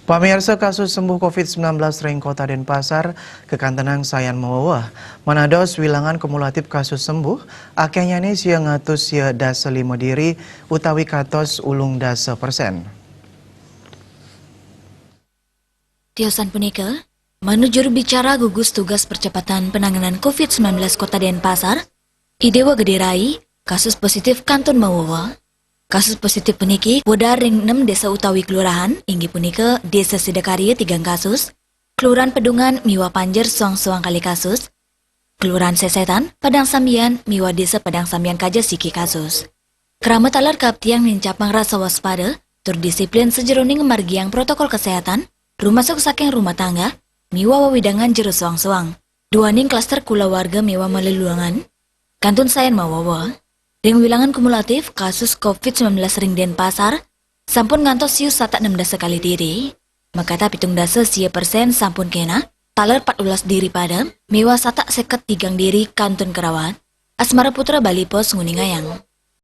Pamirsa, kasus sembuh COVID-19 ring Kota Denpasar, kekantenang sayan mewawah. Manados wilangan kumulatif kasus sembuh, akhirnya ni sia ngatus sia dasa 5 diri, utawi katos ulung dasa %. Tiosan punika, menurut bicara gugus tugas percepatan penanganan COVID-19 Kota Denpasar, Idewa Gederai, kasus positif kanton mewawah. Kasus positif puniki, boda ring 6 desa utawi kelurahan, inggi punika desa Sidakarya 3 kasus, kelurahan Pedungan miwa Panjer suang-suang kali kasus, kelurahan Sesetan, Padang Sambian miwa desa Padang Sambian kaja siki kasus. Keramat alar kaptiang mencapang rasa waspada, terdisiplin sejeroning margiang protokol kesehatan, rumah masuk saking rumah tangga, miwa wawidangan jero suang-suang. Duaning klaster kula warga miwa meleluangan, kantun sayan mawawa. Dengan wilangan kumulatif kasus COVID-19 ring Denpasar, sampun ngantos siu satak 6 dasa kali diri, makata pitung dasa sia persen sampun kena, taler 14 diri pada, mewah satak seket 3 diri kantun kerawat, Asmara Putra Bali Pos Nguningayang.